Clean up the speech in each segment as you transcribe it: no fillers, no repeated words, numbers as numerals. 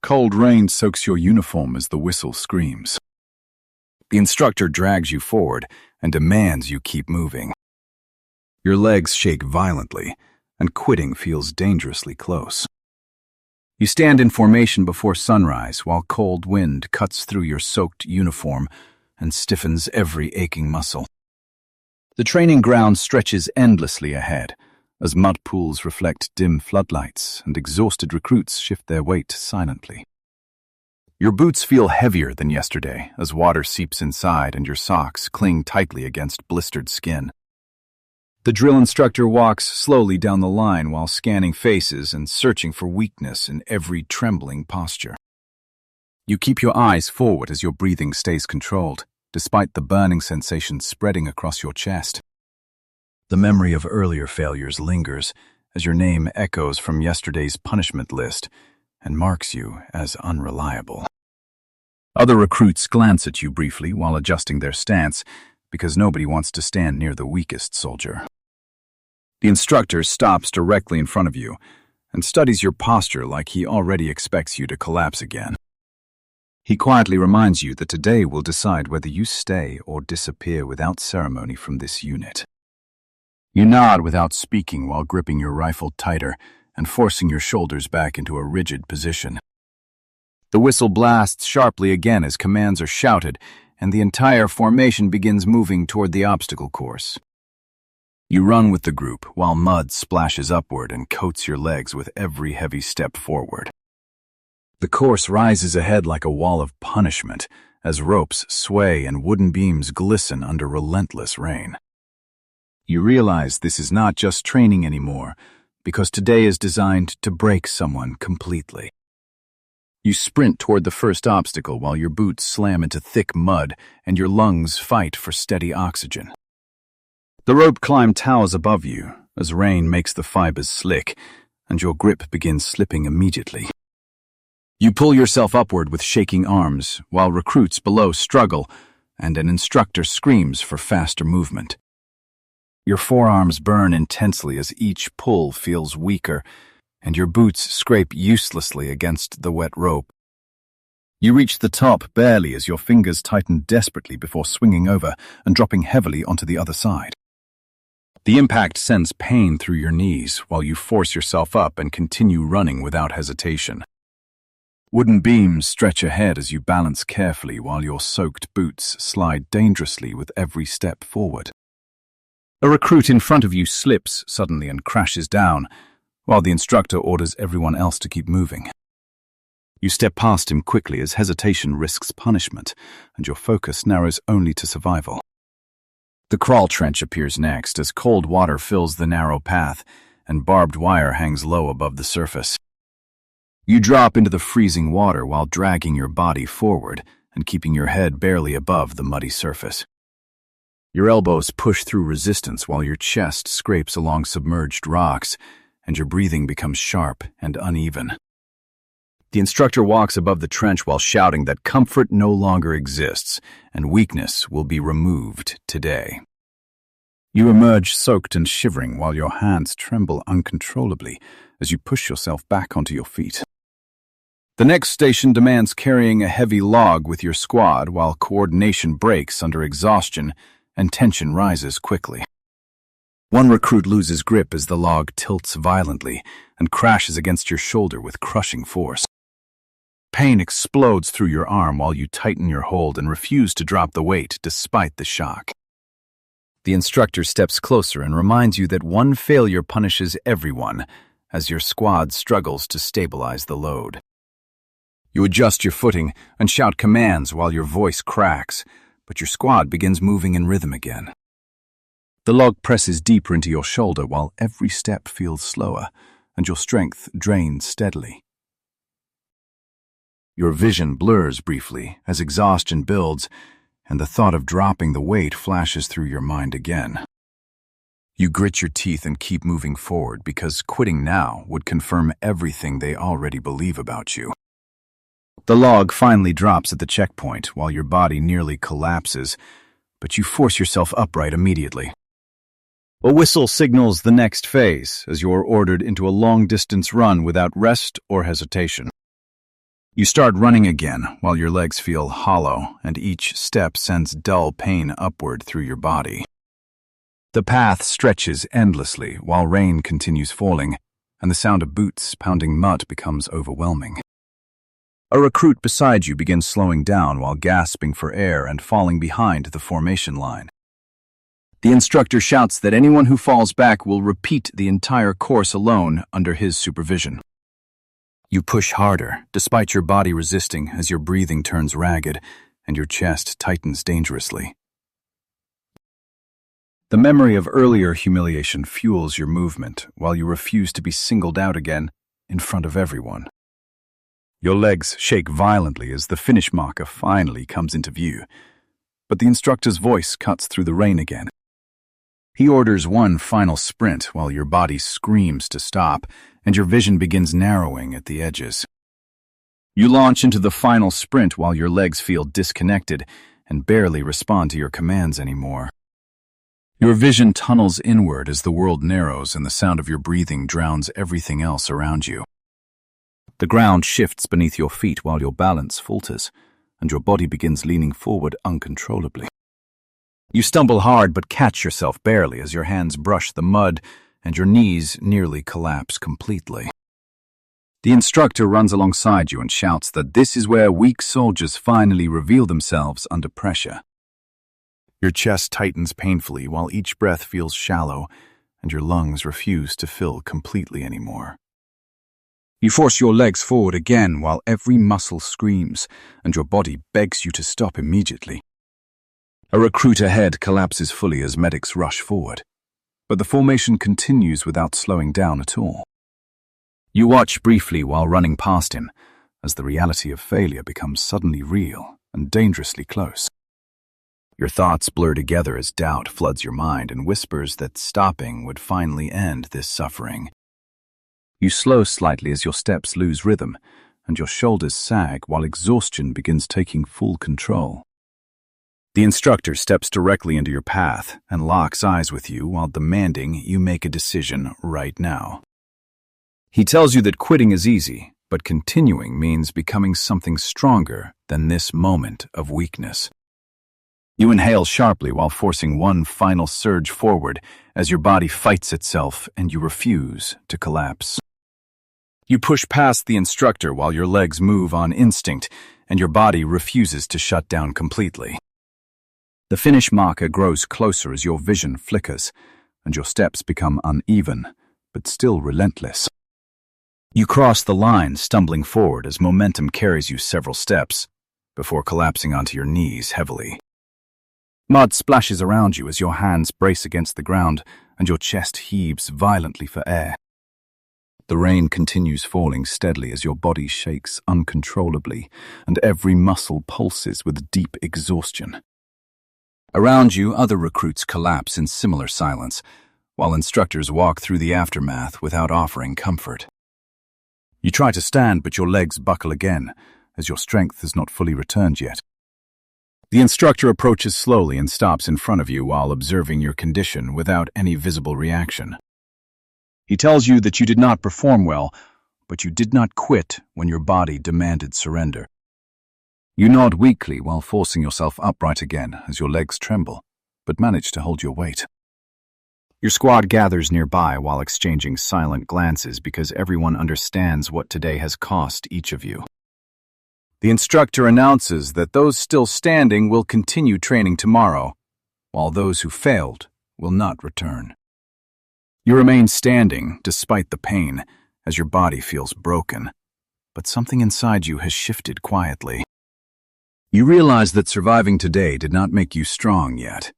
Cold rain soaks your uniform as the whistle screams. The instructor drags you forward and demands you keep moving. Your legs shake violently, and quitting feels dangerously close. You stand in formation before sunrise while cold wind cuts through your soaked uniform and stiffens every aching muscle. The training ground stretches endlessly ahead, as mud pools reflect dim floodlights and exhausted recruits shift their weight silently. Your boots feel heavier than yesterday as water seeps inside and your socks cling tightly against blistered skin. The drill instructor walks slowly down the line while scanning faces and searching for weakness in every trembling posture. You keep your eyes forward as your breathing stays controlled, despite the burning sensation spreading across your chest. The memory of earlier failures lingers as your name echoes from yesterday's punishment list and marks you as unreliable. Other recruits glance at you briefly while adjusting their stance because nobody wants to stand near the weakest soldier. The instructor stops directly in front of you and studies your posture like he already expects you to collapse again. He quietly reminds you that today will decide whether you stay or disappear without ceremony from this unit. You nod without speaking while gripping your rifle tighter and forcing your shoulders back into a rigid position. The whistle blasts sharply again as commands are shouted, and the entire formation begins moving toward the obstacle course. You run with the group while mud splashes upward and coats your legs with every heavy step forward. The course rises ahead like a wall of punishment as ropes sway and wooden beams glisten under relentless rain. You realize this is not just training anymore, because today is designed to break someone completely. You sprint toward the first obstacle while your boots slam into thick mud and your lungs fight for steady oxygen. The rope climb towers above you as rain makes the fibers slick, and your grip begins slipping immediately. You pull yourself upward with shaking arms while recruits below struggle and an instructor screams for faster movement. Your forearms burn intensely as each pull feels weaker, and your boots scrape uselessly against the wet rope. You reach the top barely as your fingers tighten desperately before swinging over and dropping heavily onto the other side. The impact sends pain through your knees while you force yourself up and continue running without hesitation. Wooden beams stretch ahead as you balance carefully while your soaked boots slide dangerously with every step forward. A recruit in front of you slips suddenly and crashes down, while the instructor orders everyone else to keep moving. You step past him quickly as hesitation risks punishment, and your focus narrows only to survival. The crawl trench appears next as cold water fills the narrow path, and barbed wire hangs low above the surface. You drop into the freezing water while dragging your body forward and keeping your head barely above the muddy surface. Your elbows push through resistance while your chest scrapes along submerged rocks, and your breathing becomes sharp and uneven. The instructor walks above the trench while shouting that comfort no longer exists and weakness will be removed today. You emerge soaked and shivering while your hands tremble uncontrollably as you push yourself back onto your feet. The next station demands carrying a heavy log with your squad while coordination breaks under exhaustion and tension rises quickly. One recruit loses grip as the log tilts violently and crashes against your shoulder with crushing force. Pain explodes through your arm while you tighten your hold and refuse to drop the weight despite the shock. The instructor steps closer and reminds you that one failure punishes everyone as your squad struggles to stabilize the load. You adjust your footing and shout commands while your voice cracks, but your squad begins moving in rhythm again. The log presses deeper into your shoulder while every step feels slower and your strength drains steadily. Your vision blurs briefly as exhaustion builds and the thought of dropping the weight flashes through your mind again. You grit your teeth and keep moving forward because quitting now would confirm everything they already believe about you. The log finally drops at the checkpoint while your body nearly collapses, but you force yourself upright immediately. A whistle signals the next phase as you are ordered into a long-distance run without rest or hesitation. You start running again while your legs feel hollow and each step sends dull pain upward through your body. The path stretches endlessly while rain continues falling and the sound of boots pounding mud becomes overwhelming. A recruit beside you begins slowing down while gasping for air and falling behind the formation line. The instructor shouts that anyone who falls back will repeat the entire course alone under his supervision. You push harder, despite your body resisting as your breathing turns ragged and your chest tightens dangerously. The memory of earlier humiliation fuels your movement while you refuse to be singled out again in front of everyone. Your legs shake violently as the finish marker finally comes into view, but the instructor's voice cuts through the rain again. He orders one final sprint while your body screams to stop and your vision begins narrowing at the edges. You launch into the final sprint while your legs feel disconnected and barely respond to your commands anymore. Your vision tunnels inward as the world narrows and the sound of your breathing drowns everything else around you. The ground shifts beneath your feet while your balance falters, and your body begins leaning forward uncontrollably. You stumble hard but catch yourself barely as your hands brush the mud and your knees nearly collapse completely. The instructor runs alongside you and shouts that this is where weak soldiers finally reveal themselves under pressure. Your chest tightens painfully while each breath feels shallow and your lungs refuse to fill completely anymore. You force your legs forward again while every muscle screams and your body begs you to stop immediately. A recruit ahead collapses fully as medics rush forward, but the formation continues without slowing down at all. You watch briefly while running past him as the reality of failure becomes suddenly real and dangerously close. Your thoughts blur together as doubt floods your mind and whispers that stopping would finally end this suffering. You slow slightly as your steps lose rhythm and your shoulders sag while exhaustion begins taking full control. The instructor steps directly into your path and locks eyes with you while demanding you make a decision right now. He tells you that quitting is easy, but continuing means becoming something stronger than this moment of weakness. You inhale sharply while forcing one final surge forward as your body fights itself and you refuse to collapse. You push past the instructor while your legs move on instinct and your body refuses to shut down completely. The finish marker grows closer as your vision flickers and your steps become uneven, but still relentless. You cross the line, stumbling forward as momentum carries you several steps before collapsing onto your knees heavily. Mud splashes around you as your hands brace against the ground and your chest heaves violently for air. The rain continues falling steadily as your body shakes uncontrollably and every muscle pulses with deep exhaustion. Around you, other recruits collapse in similar silence, while instructors walk through the aftermath without offering comfort. You try to stand, but your legs buckle again, as your strength has not fully returned yet. The instructor approaches slowly and stops in front of you while observing your condition without any visible reaction. He tells you that you did not perform well, but you did not quit when your body demanded surrender. You nod weakly while forcing yourself upright again as your legs tremble, but manage to hold your weight. Your squad gathers nearby while exchanging silent glances because everyone understands what today has cost each of you. The instructor announces that those still standing will continue training tomorrow, while those who failed will not return. You remain standing despite the pain as your body feels broken, but something inside you has shifted quietly. You realize that surviving today did not make you strong yet,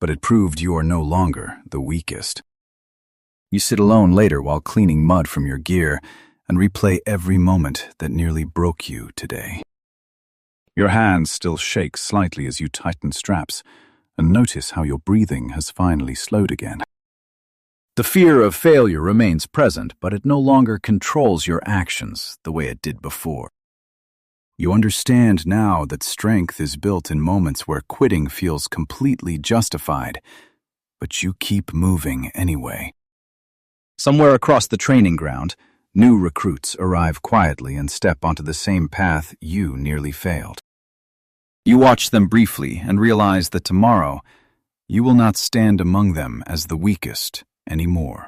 but it proved you are no longer the weakest. You sit alone later while cleaning mud from your gear and replay every moment that nearly broke you today. Your hands still shake slightly as you tighten straps and notice how your breathing has finally slowed again. The fear of failure remains present, but it no longer controls your actions the way it did before. You understand now that strength is built in moments where quitting feels completely justified, but you keep moving anyway. Somewhere across the training ground, New recruits arrive quietly and step onto the same path you nearly failed. You watch them briefly and realize that tomorrow you will not stand among them as the weakest anymore.